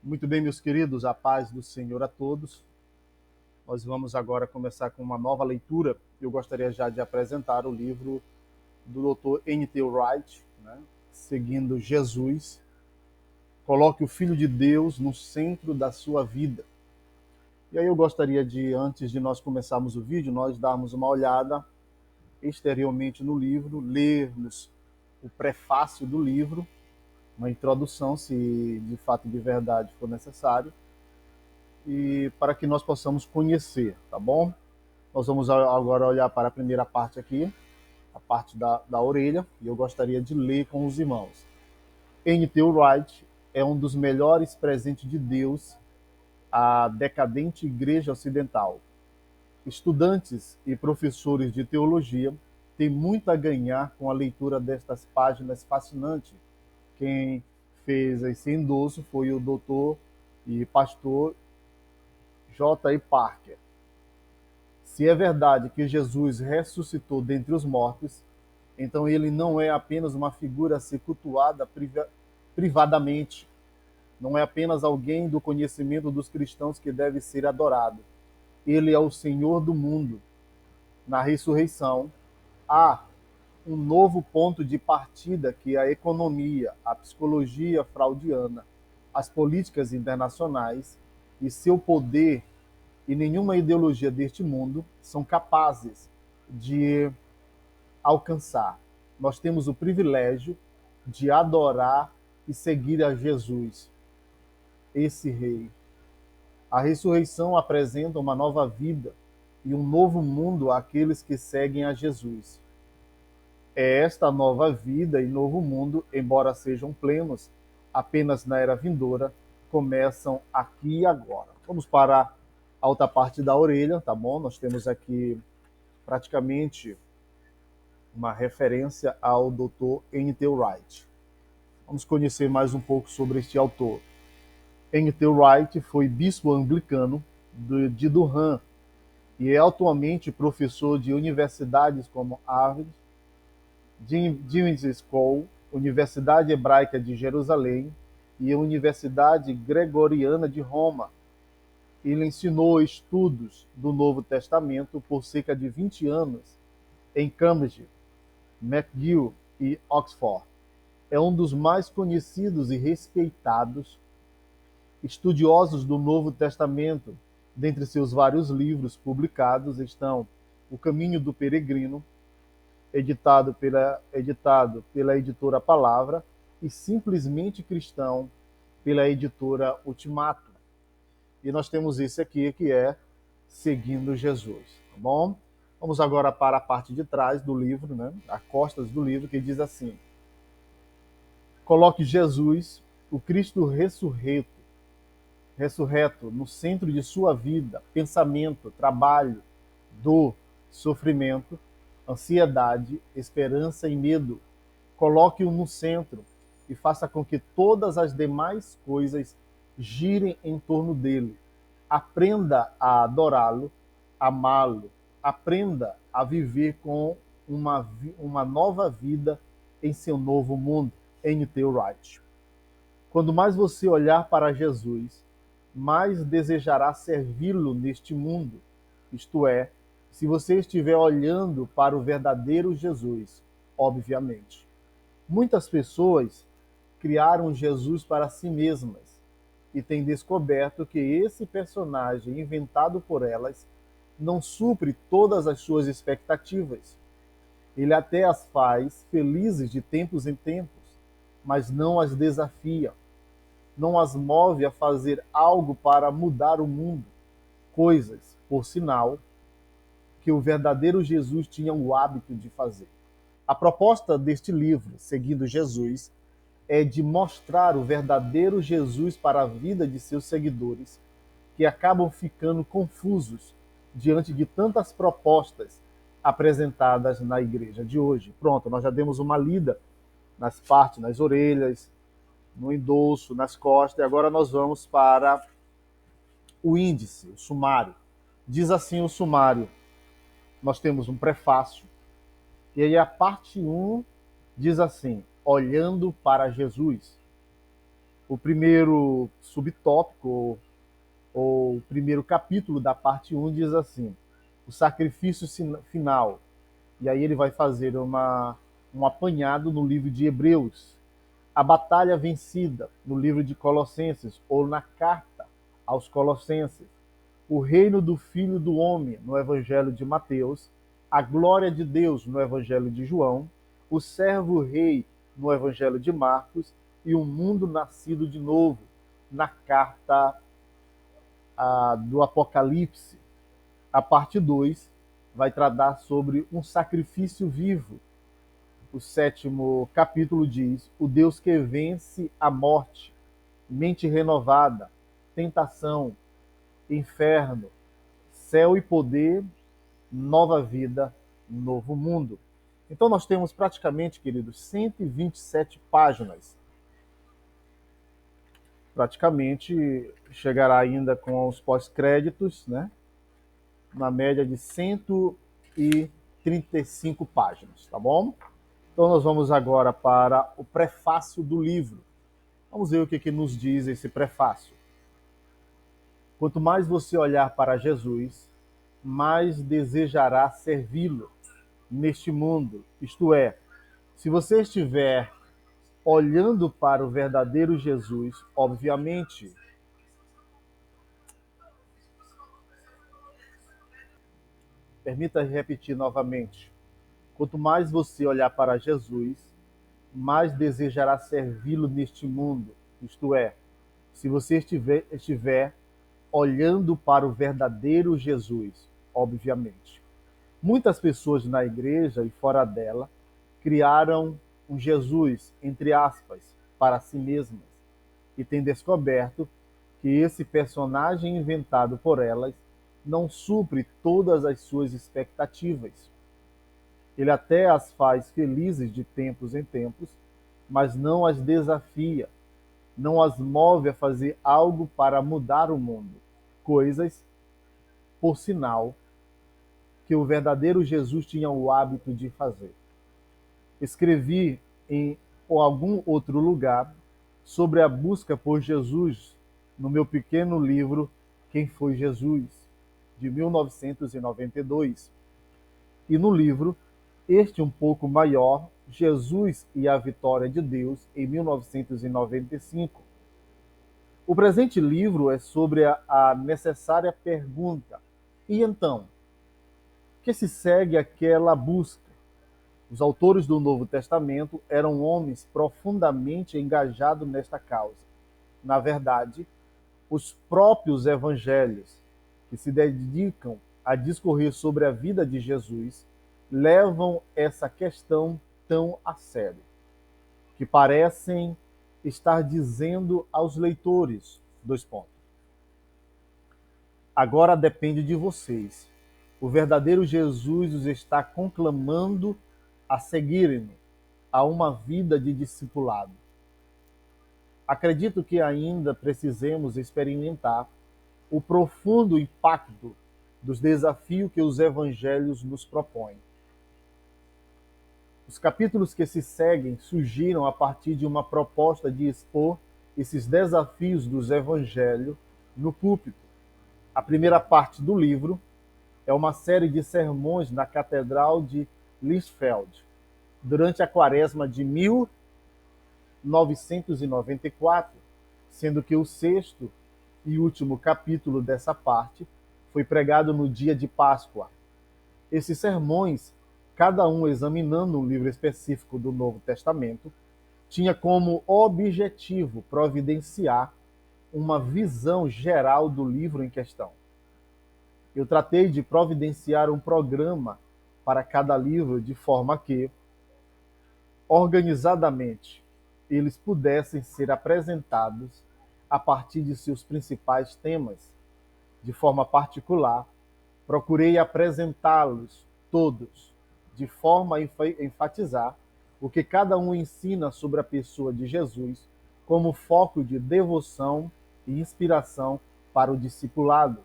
Muito bem, meus queridos, a paz do Senhor a todos. Nós vamos agora começar com uma nova leitura. Eu gostaria já de apresentar o livro do Dr. N.T. Wright, né? Seguindo Jesus. Coloque o Filho de Deus no centro da sua vida. E aí eu gostaria de, antes de nós começarmos o vídeo, nós darmos uma olhada exteriormente no livro, lermos o prefácio do livro, uma introdução, se de fato de verdade for necessário, e para que nós possamos conhecer, tá bom? Nós vamos agora olhar para a primeira parte aqui, a parte da orelha, e eu gostaria de ler com os irmãos. N.T. Wright é um dos melhores presentes de Deus à decadente Igreja Ocidental. Estudantes e professores de teologia têm muito a ganhar com a leitura destas páginas fascinantes. Quem fez esse endosso foi o doutor e pastor J. E. Parker. Se é verdade que Jesus ressuscitou dentre os mortos, então ele não é apenas uma figura a ser cultuada privadamente, não é apenas alguém do conhecimento dos cristãos que deve ser adorado. Ele é o Senhor do mundo. Na ressurreição, há um novo ponto de partida que a economia, a psicologia fraudiana, as políticas internacionais e seu poder e nenhuma ideologia deste mundo são capazes de alcançar. Nós temos o privilégio de adorar e seguir a Jesus, esse Rei. A ressurreição apresenta uma nova vida e um novo mundo àqueles que seguem a Jesus. É esta nova vida e novo mundo, embora sejam plenos apenas na era vindoura, começam aqui e agora. Vamos para a outra parte da orelha, tá bom? Nós temos aqui praticamente uma referência ao Dr. N.T. Wright. Vamos conhecer mais um pouco sobre este autor. N.T. Wright foi bispo anglicano de Durham e é atualmente professor de universidades como Harvard, Dean's School, Universidade Hebraica de Jerusalém e a Universidade Gregoriana de Roma. Ele ensinou estudos do Novo Testamento por cerca de 20 anos em Cambridge, McGill e Oxford. É um dos mais conhecidos e respeitados estudiosos do Novo Testamento. Dentre seus vários livros publicados estão O Caminho do Peregrino, editado pela editora Palavra, e Simplesmente Cristão, pela editora Ultimato. E nós temos esse aqui, que é Seguindo Jesus, tá bom? Vamos agora para a parte de trás do livro, né? A costas do livro, que diz assim: coloque Jesus, o Cristo ressurreto, no centro de sua vida, pensamento, trabalho, dor, sofrimento, ansiedade, esperança e medo. Coloque-o no centro e faça com que todas as demais coisas girem em torno dele. Aprenda a adorá-lo, amá-lo. Aprenda a viver com uma nova vida em seu novo mundo. N.T. Wright. Quando mais você olhar para Jesus, mais desejará servi-lo neste mundo. Isto é, se você estiver olhando para o verdadeiro Jesus, obviamente. Muitas pessoas criaram Jesus para si mesmas e têm descoberto que esse personagem inventado por elas não supre todas as suas expectativas. Ele até as faz felizes de tempos em tempos, mas não as desafia, não as move a fazer algo para mudar o mundo, coisas, por sinal, que o verdadeiro Jesus tinha o hábito de fazer. A proposta deste livro, Seguindo Jesus, é de mostrar o verdadeiro Jesus para a vida de seus seguidores, que acabam ficando confusos diante de tantas propostas apresentadas na igreja de hoje. Pronto, nós já demos uma lida nas partes, nas orelhas, no endosso, nas costas, e agora nós vamos para o índice, o sumário. Diz assim o sumário: nós temos um prefácio, e aí a parte 1 diz assim: olhando para Jesus. O primeiro subtópico, ou o primeiro capítulo da parte 1 diz assim: o sacrifício final. E aí ele vai fazer um apanhado no livro de Hebreus. A batalha vencida no livro de Colossenses, ou na carta aos Colossenses. O reino do Filho do Homem, no Evangelho de Mateus. A glória de Deus, no Evangelho de João. O servo-rei, no Evangelho de Marcos. E o mundo nascido de novo, na carta do Apocalipse. A parte 2 vai tratar sobre um sacrifício vivo. O sétimo capítulo diz: o Deus que vence a morte, mente renovada, tentação, inferno, céu e poder, nova vida, novo mundo. Então nós temos praticamente, queridos, 127 páginas. Praticamente chegará ainda com os pós-créditos, né? Na média de 135 páginas, tá bom? Então nós vamos agora para o prefácio do livro. Vamos ver o que nos diz esse prefácio. Quanto mais você olhar para Jesus, mais desejará servi-lo neste mundo. Isto é, se você estiver olhando para o verdadeiro Jesus, obviamente, permita repetir novamente. Quanto mais você olhar para Jesus, mais desejará servi-lo neste mundo. Isto é, se você estiver olhando para o verdadeiro Jesus, obviamente. Muitas pessoas na igreja e fora dela criaram um Jesus, entre aspas, para si mesmas e têm descoberto que esse personagem inventado por elas não supre todas as suas expectativas. Ele até as faz felizes de tempos em tempos, mas não as desafia, não as move a fazer algo para mudar o mundo. Coisas, por sinal, que o verdadeiro Jesus tinha o hábito de fazer. Escrevi em algum outro lugar sobre a busca por Jesus no meu pequeno livro Quem foi Jesus, de 1992. E no livro, este um pouco maior, Jesus e a Vitória de Deus, em 1995. O presente livro é sobre a necessária pergunta: e então? Que se segue aquela busca? Os autores do Novo Testamento eram homens profundamente engajados nesta causa. Na verdade, os próprios evangelhos, que se dedicam a discorrer sobre a vida de Jesus, levam essa questão tão a sério, que parecem estar dizendo aos leitores, dois pontos: agora depende de vocês. O verdadeiro Jesus os está conclamando a seguirem a uma vida de discipulado. Acredito que ainda precisemos experimentar o profundo impacto dos desafios que os evangelhos nos propõem. Os capítulos que se seguem surgiram a partir de uma proposta de expor esses desafios dos evangelhos no púlpito. A primeira parte do livro é uma série de sermões na Catedral de Lichfield, durante a quaresma de 1994, sendo que o sexto e último capítulo dessa parte foi pregado no dia de Páscoa. Esses sermões, cada um examinando um livro específico do Novo Testamento, tinha como objetivo providenciar uma visão geral do livro em questão. Eu tratei de providenciar um programa para cada livro de forma que, organizadamente, eles pudessem ser apresentados a partir de seus principais temas. De forma particular, procurei apresentá-los todos, de forma a enfatizar o que cada um ensina sobre a pessoa de Jesus, como foco de devoção e inspiração para o discipulado.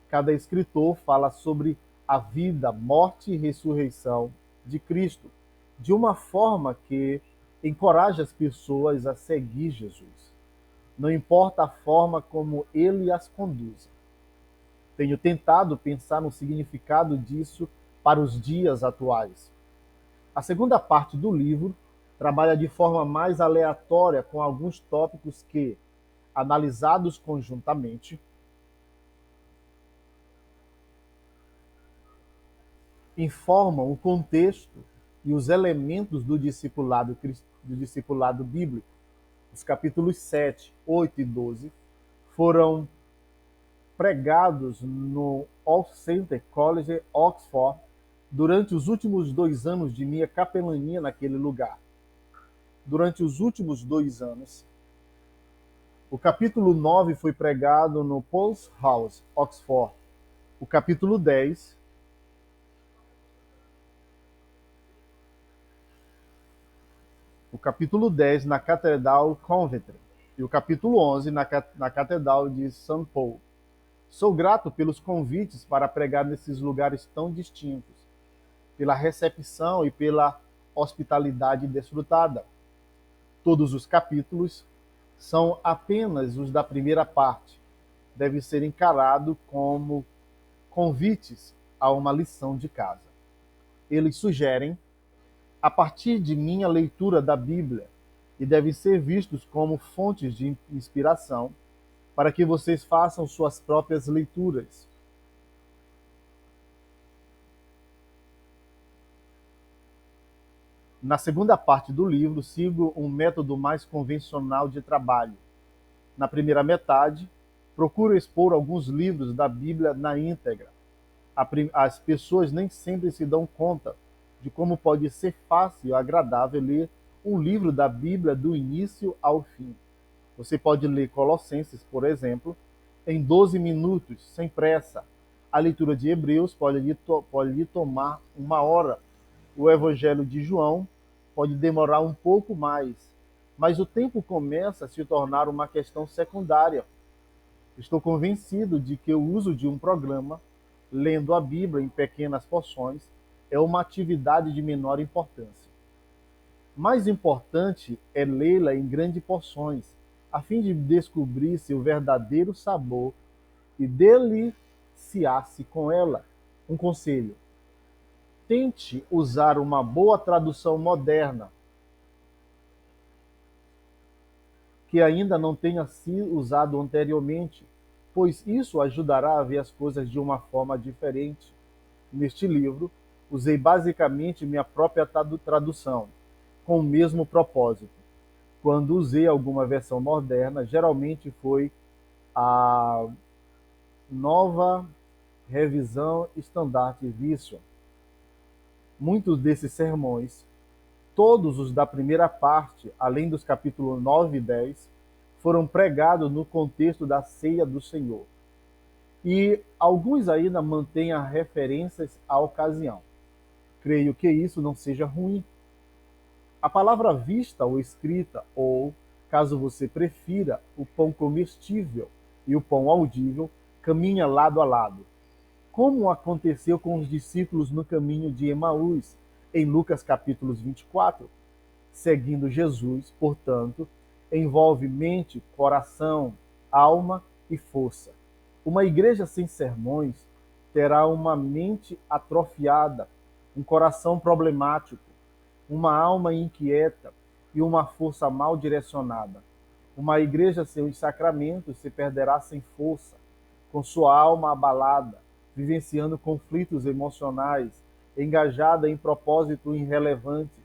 Cada escritor fala sobre a vida, morte e ressurreição de Cristo, de uma forma que encoraja as pessoas a seguir Jesus. não importa a forma como ele as conduza. Tenho tentado pensar no significado disso para os dias atuais. A segunda parte do livro trabalha de forma mais aleatória com alguns tópicos que, analisados conjuntamente, informam o contexto e os elementos do discipulado bíblico. Os capítulos 7, 8 e 12 foram pregados no All Center College, Oxford, durante os últimos 2 anos de minha capelania naquele lugar. Durante os últimos 2 anos, o capítulo 9 foi pregado no Paul's House, Oxford. O capítulo 10 na Catedral Coventry e o capítulo 11 na Catedral de St. Paul. Sou grato pelos convites para pregar nesses lugares tão distintos, pela recepção e pela hospitalidade desfrutada. Todos os capítulos são apenas os da primeira parte. Deve ser encarado como convites a uma lição de casa. Eles sugerem, a partir de minha leitura da Bíblia, e devem ser vistos como fontes de inspiração para que vocês façam suas próprias leituras. Na segunda parte do livro, sigo um método mais convencional de trabalho. Na primeira metade, procuro expor alguns livros da Bíblia na íntegra. As pessoas nem sempre se dão conta de como pode ser fácil e agradável ler um livro da Bíblia do início ao fim. Você pode ler Colossenses, por exemplo, em 12 minutos, sem pressa. A leitura de Hebreus pode lhe tomar 1 hora. O Evangelho de João pode demorar um pouco mais, mas o tempo começa a se tornar uma questão secundária. Estou convencido de que o uso de um programa, lendo a Bíblia em pequenas porções, é uma atividade de menor importância. Mais importante é lê-la em grandes porções, a fim de descobrir seu verdadeiro sabor e deliciar-se com ela. Um conselho: tente usar uma boa tradução moderna, que ainda não tenha sido usado anteriormente, pois isso ajudará a ver as coisas de uma forma diferente. Neste livro, usei basicamente minha própria tradução, com o mesmo propósito. Quando usei alguma versão moderna, geralmente foi a nova revisão Standard Version. Muitos desses sermões, todos os da primeira parte, além dos capítulos 9 e 10, foram pregados no contexto da ceia do Senhor. E alguns ainda mantêm as referências à ocasião. Creio que isso não seja ruim. A palavra vista ou escrita, ou, caso você prefira, o pão comestível e o pão audível, caminha lado a lado. Como aconteceu com os discípulos no caminho de Emaús, em Lucas capítulo 24. Seguindo Jesus, portanto, envolve mente, coração, alma e força. Uma igreja sem sermões terá uma mente atrofiada, um coração problemático, uma alma inquieta e uma força mal direcionada. Uma igreja sem os sacramentos se perderá sem força, com sua alma abalada, vivenciando conflitos emocionais, engajada em propósitos irrelevantes.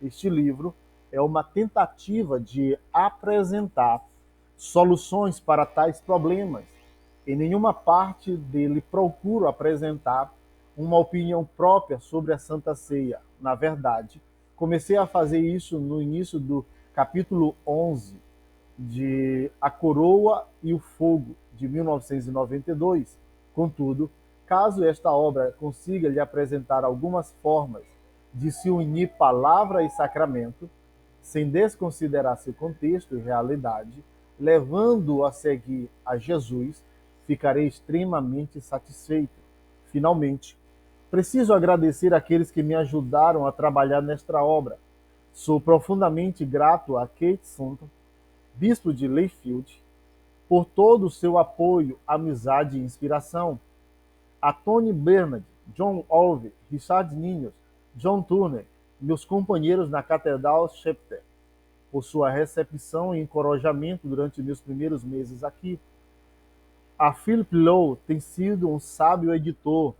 Este livro é uma tentativa de apresentar soluções para tais problemas. Em nenhuma parte dele procuro apresentar uma opinião própria sobre a Santa Ceia. Na verdade, comecei a fazer isso no início do capítulo 11 de A Coroa e o Fogo, de 1992. Contudo, caso esta obra consiga lhe apresentar algumas formas de se unir palavra e sacramento, sem desconsiderar seu contexto e realidade, levando-o a seguir a Jesus, ficarei extremamente satisfeito. Finalmente, preciso agradecer àqueles que me ajudaram a trabalhar nesta obra. Sou profundamente grato a Kate Sutton, bispo de Layfield, por todo o seu apoio, amizade e inspiração. A Tony Bernard, John Olve, Richard Ninhos, John Turner, meus companheiros na Catedral Chepter, por sua recepção e encorajamento durante meus primeiros meses aqui. A Philip Lowe tem sido um sábio editor.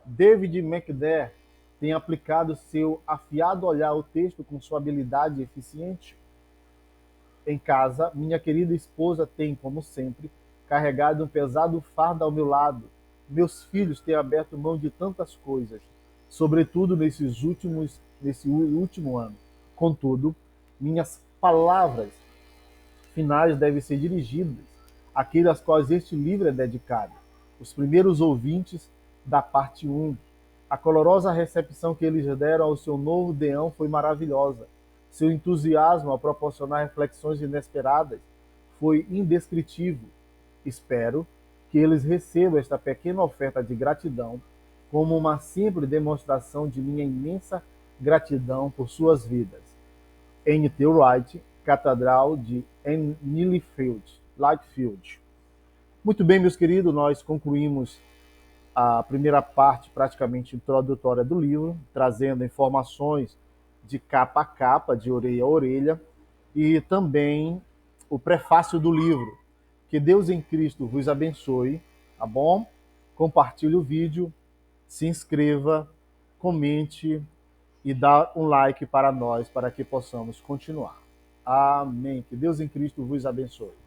David McDare tem aplicado seu afiado olhar ao texto com sua habilidade eficiente. Em casa, minha querida esposa tem, como sempre, carregado um pesado fardo ao meu lado. Meus filhos têm aberto mão de tantas coisas, sobretudo nesse último ano. Contudo, minhas palavras finais devem ser dirigidas àqueles aos quais este livro é dedicado. Os primeiros ouvintes da parte 1. A colorosa recepção que eles deram ao seu novo deão foi maravilhosa. Seu entusiasmo ao proporcionar reflexões inesperadas foi indescritível. Espero que eles recebam esta pequena oferta de gratidão como uma simples demonstração de minha imensa gratidão por suas vidas. N.T. Wright, Catedral de Lichfield. Muito bem, meus queridos, nós concluímos a primeira parte praticamente introdutória do livro, trazendo informações de capa a capa, de orelha a orelha, e também o prefácio do livro. Que Deus em Cristo vos abençoe, tá bom? Compartilhe o vídeo, se inscreva, comente e dá um like para nós, para que possamos continuar. Amém. Que Deus em Cristo vos abençoe.